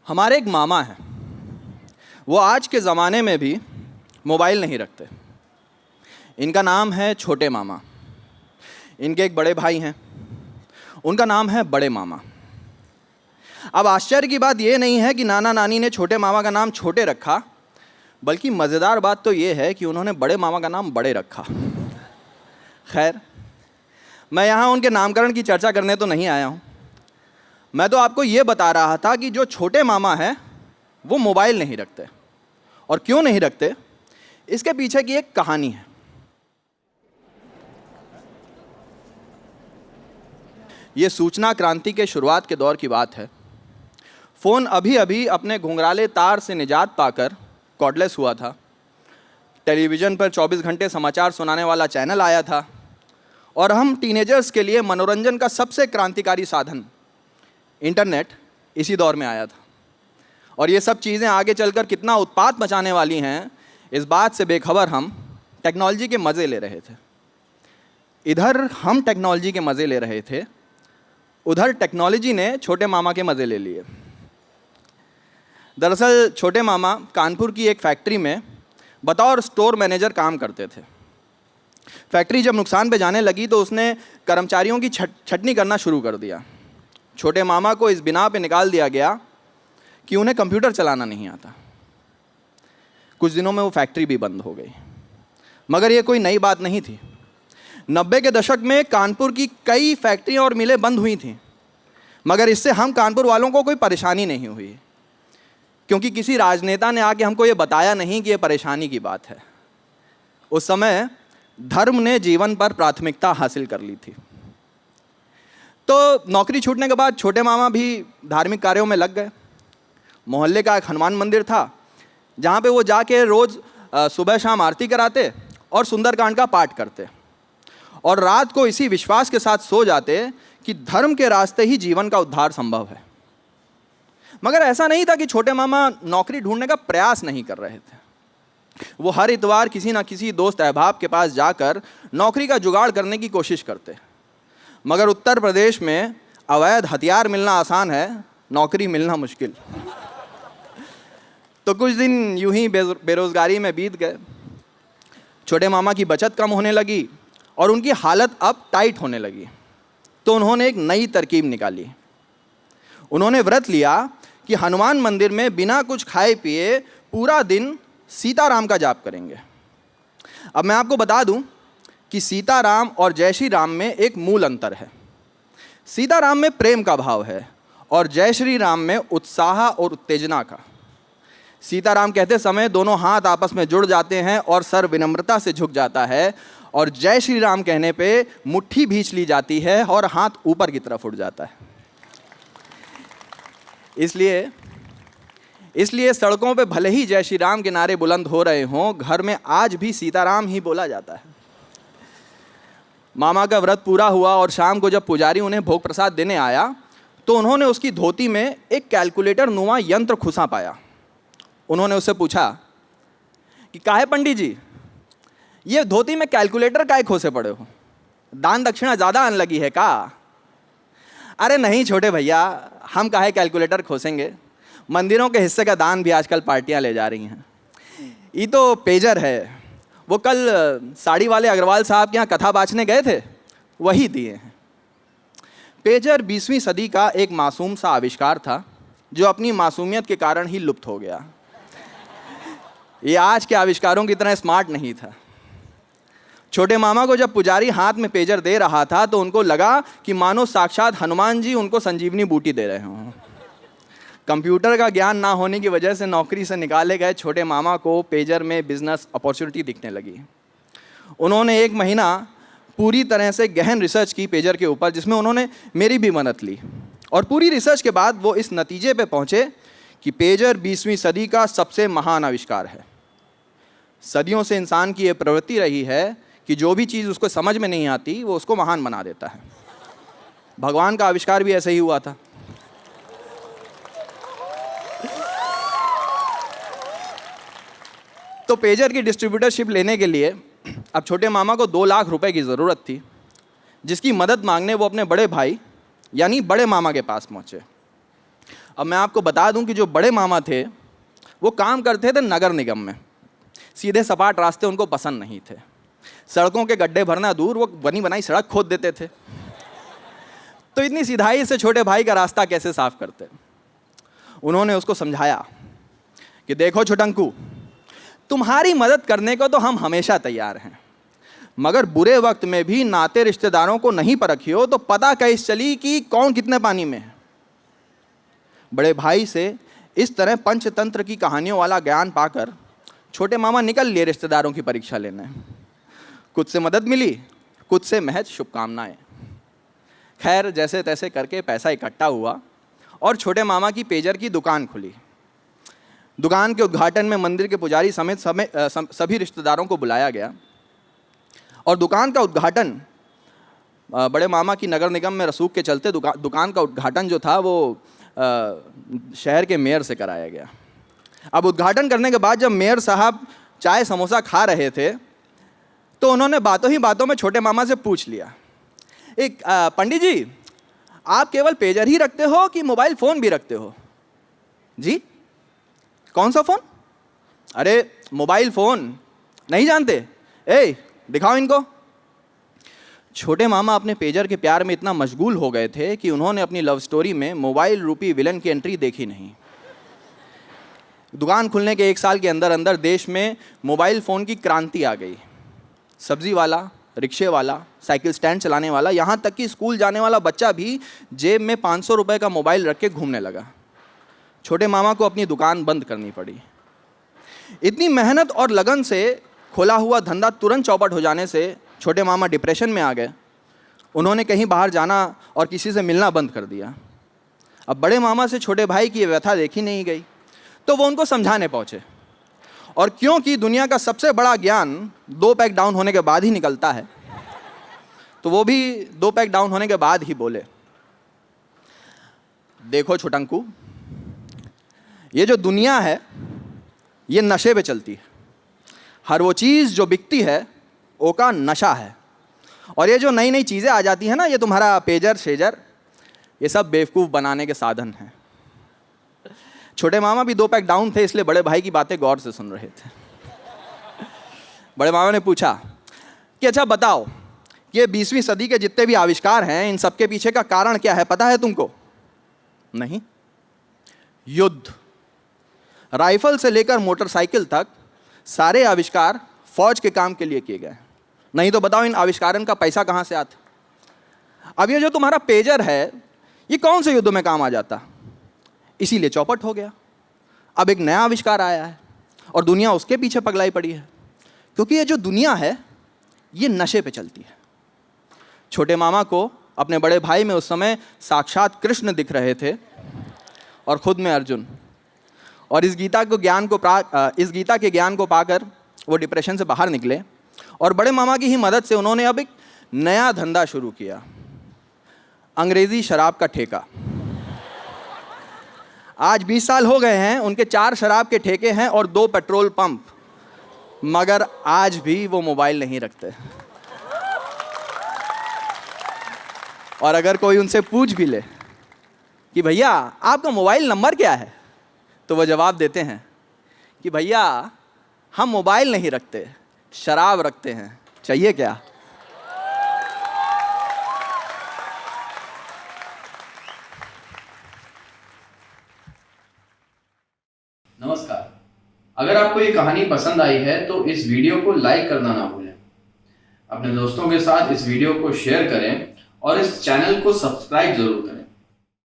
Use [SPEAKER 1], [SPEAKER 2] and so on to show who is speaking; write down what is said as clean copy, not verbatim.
[SPEAKER 1] हमारे एक मामा हैं, वो आज के ज़माने में भी मोबाइल नहीं रखते। इनका नाम है छोटे मामा। इनके एक बड़े भाई हैं, उनका नाम है बड़े मामा। अब आश्चर्य की बात यह नहीं है कि नाना नानी ने छोटे मामा का नाम छोटे रखा, बल्कि मज़ेदार बात तो ये है कि उन्होंने बड़े मामा का नाम बड़े रखा। खैर, मैं यहाँ उनके नामकरण की चर्चा करने तो नहीं आया हूँ। मैं तो आपको ये बता रहा था कि जो छोटे मामा हैं वो मोबाइल नहीं रखते, और क्यों नहीं रखते इसके पीछे की एक कहानी है। ये सूचना क्रांति के शुरुआत के दौर की बात है। फ़ोन अभी अभी अपने घुंघराले तार से निजात पाकर कॉर्डलेस हुआ था। टेलीविज़न पर 24 घंटे समाचार सुनाने वाला चैनल आया था, और हम टीनेजर्स के लिए मनोरंजन का सबसे क्रांतिकारी साधन इंटरनेट इसी दौर में आया था। और ये सब चीज़ें आगे चलकर कितना उत्पात मचाने वाली हैं, इस बात से बेखबर हम टेक्नोलॉजी के मज़े ले रहे थे। इधर हम टेक्नोलॉजी के मज़े ले रहे थे, उधर टेक्नोलॉजी ने छोटे मामा के मज़े ले लिए। दरअसल छोटे मामा कानपुर की एक फैक्ट्री में बतौर स्टोर मैनेजर काम करते थे। फैक्ट्री जब नुकसान पे जाने लगी तो उसने कर्मचारियों की छटनी करना शुरू कर दिया। छोटे मामा को इस बिना पे निकाल दिया गया कि उन्हें कंप्यूटर चलाना नहीं आता। कुछ दिनों में वो फैक्ट्री भी बंद हो गई। मगर ये कोई नई बात नहीं थी। 90 के दशक में कानपुर की कई फैक्ट्रियाँ और मिलें बंद हुई थीं, मगर इससे हम कानपुर वालों को कोई परेशानी नहीं हुई, क्योंकि किसी राजनेता ने आके हमको ये बताया नहीं कि ये परेशानी की बात है। उस समय धर्म ने जीवन पर प्राथमिकता हासिल कर ली थी। तो नौकरी छूटने के बाद छोटे मामा भी धार्मिक कार्यों में लग गए। मोहल्ले का एक हनुमान मंदिर था, जहाँ पे वो जाके रोज़ सुबह शाम आरती कराते और सुंदरकांड का पाठ करते, और रात को इसी विश्वास के साथ सो जाते कि धर्म के रास्ते ही जीवन का उद्धार संभव है। मगर ऐसा नहीं था कि छोटे मामा नौकरी ढूंढने का प्रयास नहीं कर रहे थे। वो हर इतवार किसी ना किसी दोस्त अहबाब के पास जाकर नौकरी का जुगाड़ करने की कोशिश करते। मगर उत्तर प्रदेश में अवैध हथियार मिलना आसान है, नौकरी मिलना मुश्किल। तो कुछ दिन यूं ही बेरोज़गारी में बीत गए। छोटे मामा की बचत कम होने लगी और उनकी हालत अब टाइट होने लगी। तो उन्होंने एक नई तरकीब निकाली। उन्होंने व्रत लिया कि हनुमान मंदिर में बिना कुछ खाए पिए पूरा दिन सीताराम का जाप करेंगे। अब मैं आपको बता दूं कि सीताराम और जय श्री राम में एक मूल अंतर है। सीताराम में प्रेम का भाव है और जय श्री राम में उत्साह और उत्तेजना का। सीताराम कहते समय दोनों हाथ आपस में जुड़ जाते हैं और सर विनम्रता से झुक जाता है, और जय श्री राम कहने पे मुट्ठी भींच ली जाती है और हाथ ऊपर की तरफ उठ जाता है। इसलिए सड़कों पे भले ही जय श्री राम के नारे बुलंद हो रहे हों, घर में आज भी सीताराम ही बोला जाता है। मामा का व्रत पूरा हुआ और शाम को जब पुजारी उन्हें भोग प्रसाद देने आया तो उन्होंने उसकी धोती में एक कैलकुलेटर नुमा यंत्र खुसा पाया। उन्होंने उससे पूछा कि काहे पंडित जी, ये धोती में कैलकुलेटर काहे खोसे पड़े हो? दान दक्षिणा ज़्यादा आने लगी है का? अरे नहीं छोटे भैया, हम काहे कैलकुलेटर खोसेंगे, मंदिरों के हिस्से का दान भी आजकल पार्टियां ले जा रही हैं। ये तो पेजर है, वो कल साड़ी वाले अग्रवाल साहब के यहाँ कथा बाँचने गए थे, वही दिए हैं। पेजर 20वीं सदी का एक मासूम सा आविष्कार था जो अपनी मासूमियत के कारण ही लुप्त हो गया। ये आज के आविष्कारों की तरह स्मार्ट नहीं था। छोटे मामा को जब पुजारी हाथ में पेजर दे रहा था तो उनको लगा कि मानो साक्षात हनुमान जी उनको संजीवनी बूटी दे रहे हों। कंप्यूटर का ज्ञान ना होने की वजह से नौकरी से निकाले गए छोटे मामा को पेजर में बिजनेस अपॉर्चुनिटी दिखने लगी। उन्होंने 1 महीना पूरी तरह से गहन रिसर्च की पेजर के ऊपर, जिसमें उन्होंने मेरी भी मदद ली, और पूरी रिसर्च के बाद वो इस नतीजे पे पहुँचे कि पेजर 20वीं सदी का सबसे महान आविष्कार है। सदियों से इंसान की ये प्रवृत्ति रही है कि जो भी चीज़ उसको समझ में नहीं आती वो उसको महान बना देता है। भगवान का आविष्कार भी ऐसे ही हुआ था। तो पेजर की डिस्ट्रीब्यूटरशिप लेने के लिए अब छोटे मामा को 2 लाख रुपए की ज़रूरत थी, जिसकी मदद मांगने वो अपने बड़े भाई यानी बड़े मामा के पास पहुँचे। अब मैं आपको बता दूं कि जो बड़े मामा थे वो काम करते थे नगर निगम में। सीधे सपाट रास्ते उनको पसंद नहीं थे। सड़कों के गड्ढे भरना दूर, वो बनी बनाई सड़क खोद देते थे। तो इतनी सीधाई से छोटे भाई का रास्ता कैसे साफ करते। उन्होंने उसको समझाया कि देखो छोटंकू, तुम्हारी मदद करने को तो हम हमेशा तैयार हैं, मगर बुरे वक्त में भी नाते रिश्तेदारों को नहीं परखियो तो पता कैसे चली कि कौन कितने पानी में है। बड़े भाई से इस तरह पंचतंत्र की कहानियों वाला ज्ञान पाकर छोटे मामा निकल लिए रिश्तेदारों की परीक्षा लेने। कुछ से मदद मिली, कुछ से महज शुभकामनाएं। खैर जैसे तैसे करके पैसा इकट्ठा हुआ और छोटे मामा की पेजर की दुकान खुली। दुकान के उद्घाटन में मंदिर के पुजारी समेत सभी रिश्तेदारों को बुलाया गया और दुकान का उद्घाटन बड़े मामा की नगर निगम में रसूख के चलते दुकान का उद्घाटन जो था वो शहर के मेयर से कराया गया। अब उद्घाटन करने के बाद जब मेयर साहब चाय समोसा खा रहे थे तो उन्होंने बातों ही बातों में छोटे मामा से पूछ लिया, एक पंडित जी, आप केवल पेजर ही रखते हो कि मोबाइल फ़ोन भी रखते हो? जी, कौन सा फ़ोन? अरे मोबाइल फ़ोन नहीं जानते? ए दिखाओ इनको। छोटे मामा अपने पेजर के प्यार में इतना मशगूल हो गए थे कि उन्होंने अपनी लव स्टोरी में मोबाइल रूपी विलन की एंट्री देखी नहीं। दुकान खुलने के 1 साल के अंदर अंदर देश में मोबाइल फ़ोन की क्रांति आ गई। सब्जी वाला, रिक्शे वाला, साइकिल स्टैंड चलाने वाला, यहाँ तक कि स्कूल जाने वाला बच्चा भी जेब में 500 रुपये का मोबाइल रख के घूमने लगा। छोटे मामा को अपनी दुकान बंद करनी पड़ी। इतनी मेहनत और लगन से खोला हुआ धंधा तुरंत चौपट हो जाने से छोटे मामा डिप्रेशन में आ गए। उन्होंने कहीं बाहर जाना और किसी से मिलना बंद कर दिया। अब बड़े मामा से छोटे भाई की व्यथा देखी नहीं गई तो वो उनको समझाने पहुँचे। और क्योंकि दुनिया का सबसे बड़ा ज्ञान 2 पैक डाउन होने के बाद ही निकलता है, तो वो भी 2 पैक डाउन होने के बाद ही बोले, देखो छोटंकू, ये जो दुनिया है ये नशे पे चलती है। हर वो चीज़ जो बिकती है वो का नशा है। और ये जो नई नई चीज़ें आ जाती हैं ना, ये तुम्हारा पेजर शेजर, ये सब बेवकूफ़ बनाने के साधन हैं। छोटे मामा भी 2 पैक डाउन थे, इसलिए बड़े भाई की बातें गौर से सुन रहे थे। बड़े मामा ने पूछा कि अच्छा बताओ, ये 20वीं सदी के जितने भी आविष्कार हैं इन सब के पीछे का कारण क्या है, पता है तुमको? नहीं। युद्ध। राइफल से लेकर मोटरसाइकिल तक सारे आविष्कार फौज के काम के लिए किए गए। नहीं तो बताओ इन आविष्कारों का पैसा कहाँ से आता? अब ये जो तुम्हारा पेजर है ये कौन से युद्ध में काम आ जाता? इसीलिए चौपट हो गया। अब एक नया आविष्कार आया है और दुनिया उसके पीछे पगलाई पड़ी है, क्योंकि ये जो दुनिया है ये नशे पे चलती है। छोटे मामा को अपने बड़े भाई में उस समय साक्षात कृष्ण दिख रहे थे और खुद में अर्जुन। और इस गीता के ज्ञान को पाकर वो डिप्रेशन से बाहर निकले और बड़े मामा की ही मदद से उन्होंने अब एक नया धंधा शुरू किया, अंग्रेज़ी शराब का ठेका। आज 20 साल हो गए हैं, उनके 4 शराब के ठेके हैं और 2 पेट्रोल पंप, मगर आज भी वो मोबाइल नहीं रखते। और अगर कोई उनसे पूछ भी ले कि भैया आपका मोबाइल नंबर क्या है, तो वो जवाब देते हैं कि भैया हम मोबाइल नहीं रखते, शराब रखते हैं, चाहिए क्या?
[SPEAKER 2] नमस्कार। अगर आपको ये कहानी पसंद आई है तो इस वीडियो को लाइक करना ना भूलें। अपने दोस्तों के साथ इस वीडियो को शेयर करें और इस चैनल को सब्सक्राइब जरूर करें।